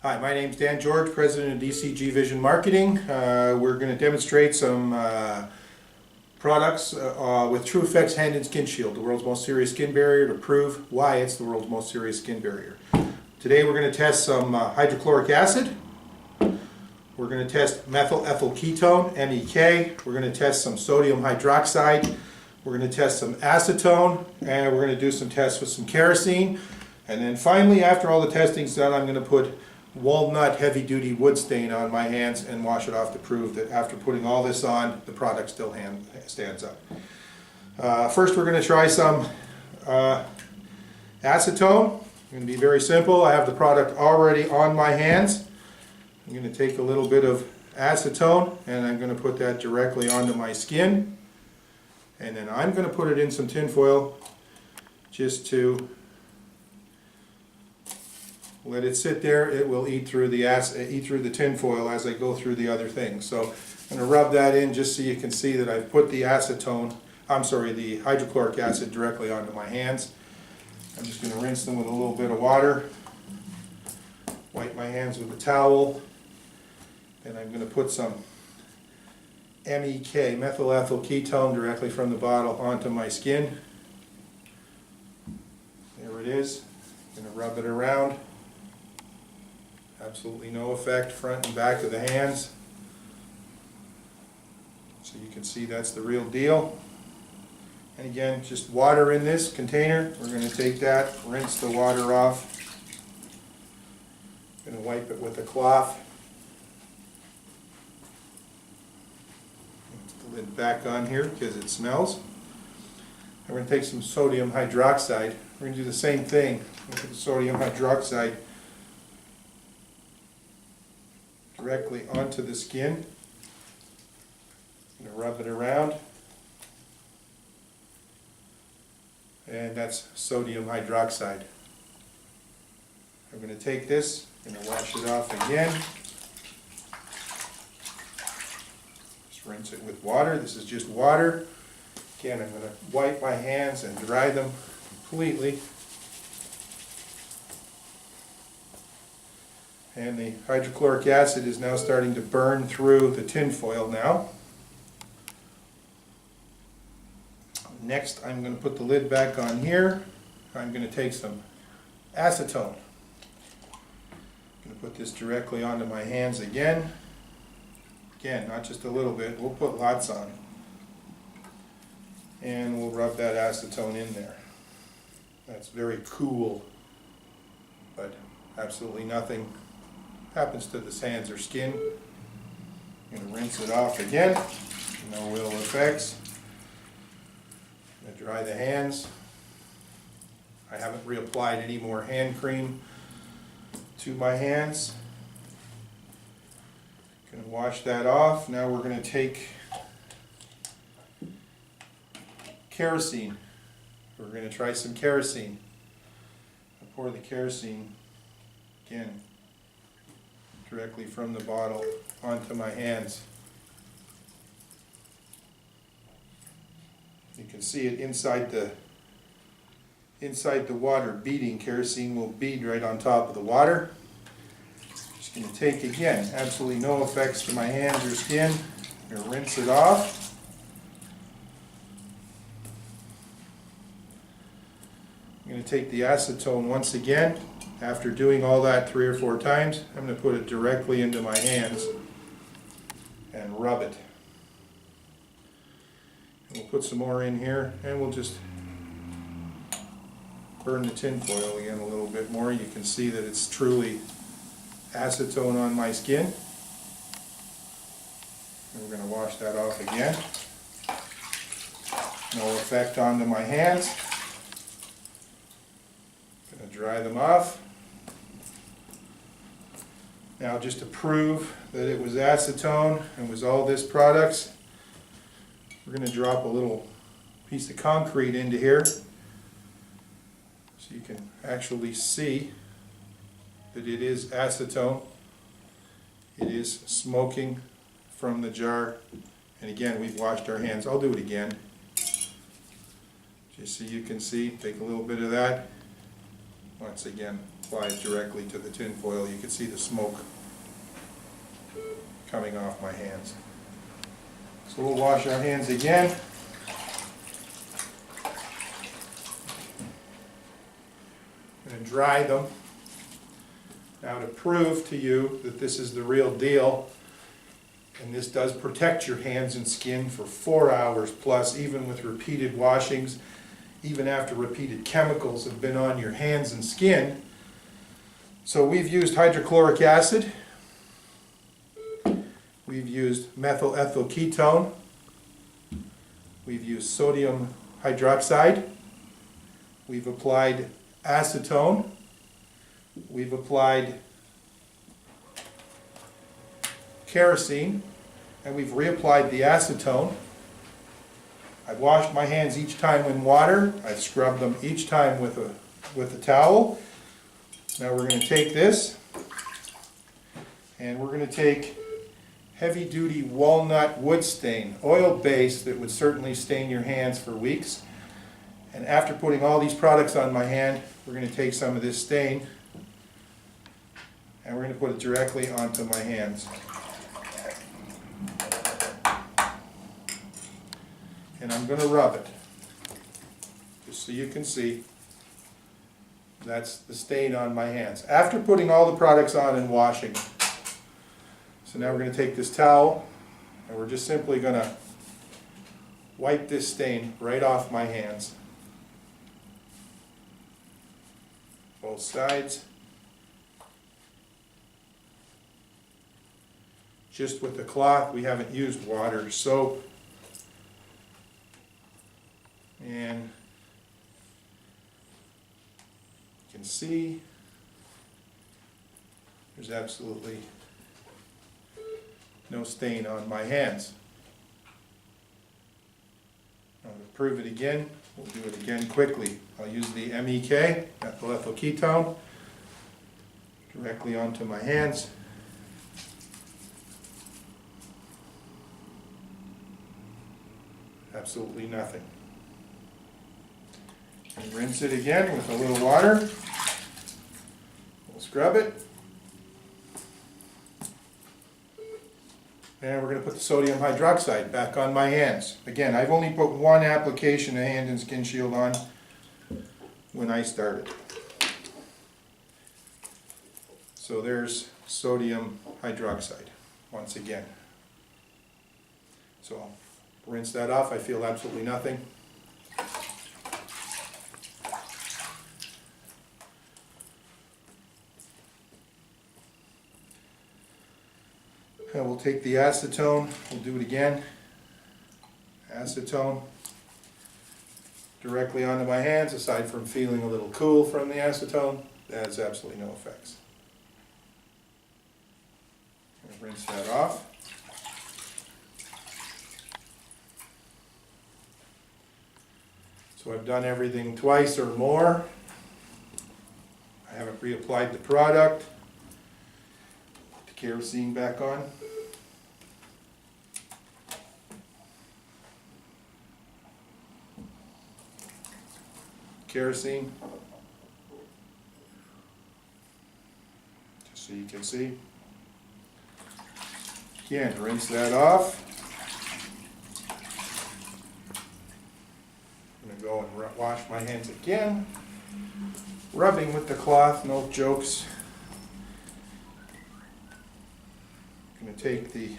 Hi, my name is Dan George, President of DCG Vision Marketing. We're going to demonstrate some products with True Effects Hand and Skin Shield, the world's most serious skin barrier, to prove why it's the world's most serious skin barrier. Today we're going to test some hydrochloric acid. We're going to test methyl ethyl ketone, MEK. We're going to test some sodium hydroxide. We're going to test some acetone, and we're going to do some tests with some kerosene. And then finally, after all the testing's done, I'm going to put walnut heavy-duty wood stain on my hands and wash it off to prove that after putting all this on, the product still stands up. First, we're going to try some acetone. It's going to be very simple. I have the product already on my hands. I'm going to take a little bit of acetone and I'm going to put that directly onto my skin. And then I'm going to put it in some tin foil just to let it sit there. It will eat through the tin foil as I go through the other things. So I'm going to rub that in just so you can see that I've put the the hydrochloric acid directly onto my hands. I'm just going to rinse them with a little bit of water, wipe my hands with a towel, and I'm going to put some MEK, methyl ethyl ketone, directly from the bottle onto my skin. There it is. I'm going to rub it around. Absolutely no effect, front and back of the hands. So you can see that's the real deal. And again, just water in this container. We're going to take that, rinse the water off. Going to wipe it with a cloth. Put the lid back on here because it smells. And we're going to take some sodium hydroxide. We're going to do the same thing with the sodium hydroxide directly onto the skin. I'm going to rub it around. And that's sodium hydroxide. I'm going to take this, I'm going to wash it off again. Just rinse it with water. This is just water. Again, I'm going to wipe my hands and dry them completely. And the hydrochloric acid is now starting to burn through the tin foil now. Next, I'm going to put the lid back on here. I'm going to take some acetone. I'm going to put this directly onto my hands again. Again, not just a little bit, we'll put lots on. And we'll rub that acetone in there. That's very cool, but absolutely nothing happens to the hands or skin. I'm going to rinse it off again. No real effects. I'm going to dry the hands. I haven't reapplied any more hand cream to my hands. Going to wash that off. Now we're going to take kerosene. We're going to try some kerosene. I pour the kerosene again directly from the bottle onto my hands. You can see it inside the water beading. Kerosene will bead right on top of the water. Just going to take, again, absolutely no effects to my hands or skin. I'm going to rinse it off. I'm going to take the acetone once again. After doing all that 3 or 4 times, I'm going to put it directly into my hands and rub it. And we'll put some more in here, and we'll just burn the tin foil again a little bit more. You can see that it's truly acetone on my skin. And we're going to wash that off again. No effect onto my hands. Going to dry them off. Now, just to prove that it was acetone and was all this products, we're going to drop a little piece of concrete into here so you can actually see that it is acetone. It is smoking from the jar. And again, we've washed our hands. I'll do it again just so you can see. Take a little bit of that. Once again, apply it directly to the tin foil. You can see the smoke coming off my hands. So we'll wash our hands again. And dry them. Now, to prove to you that this is the real deal, and this does protect your hands and skin for 4 hours plus, even with repeated washings, even after repeated chemicals have been on your hands and skin. So we've used hydrochloric acid, we've used methyl ethyl ketone, we've used sodium hydroxide, we've applied acetone, we've applied kerosene, and we've reapplied the acetone. I've washed my hands each time in water. I've scrubbed them each time with a towel. Now we're going to take this and we're going to take heavy duty walnut wood stain, oil based, that would certainly stain your hands for weeks. And after putting all these products on my hand, we're going to take some of this stain and we're going to put it directly onto my hands. And I'm going to rub it, just so you can see. That's the stain on my hands after putting all the products on and washing. So now we're going to take this towel and we're just simply going to wipe this stain right off my hands. Both sides. Just with the cloth. We haven't used water or soap. And you can see there's absolutely no stain on my hands. Now to prove it again, we'll do it again quickly. I'll use the MEK, methyl ethyl ketone, directly onto my hands. Absolutely nothing. And rinse it again with a little water. We'll scrub it. And we're going to put the sodium hydroxide back on my hands. Again, I've only put one application of hand and skin shield on when I started. So there's sodium hydroxide once again. So I'll rinse that off. I feel absolutely nothing. And we'll take the acetone, we'll do it again. Acetone directly onto my hands. Aside from feeling a little cool from the acetone, that has absolutely no effects. I'm going to rinse that off. So I've done everything twice or more. I haven't reapplied the product. Put the kerosene back on. Kerosene, just so you can see. Again, rinse that off. I'm going to go and wash my hands again. Rubbing with the cloth, no jokes. I'm going to take the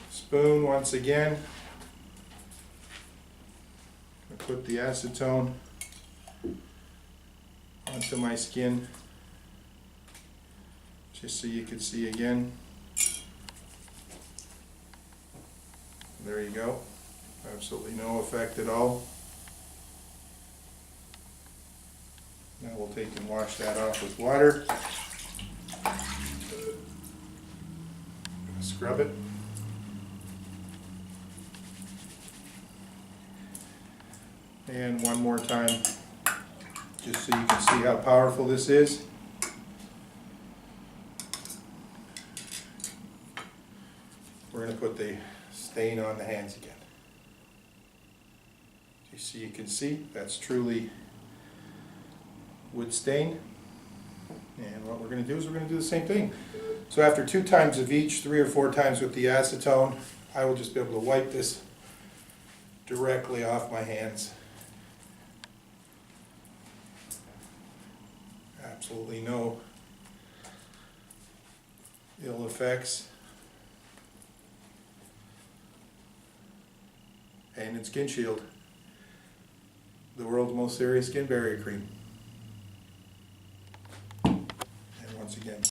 spoon once again. Put the acetone onto my skin, just so you can see again. There you go. Absolutely no effect at all. Now we'll take and wash that off with water. Scrub it. And one more time, just so you can see how powerful this is. We're going to put the stain on the hands again. Just so you can see, that's truly would stain. And what we're going to do is we're going to do the same thing. So after 2 times of each, 3 or 4 times with the acetone, I will just be able to wipe this directly off my hands. Absolutely no ill effects. Hand and Skin Shield, the world's most serious skin barrier cream. And once again,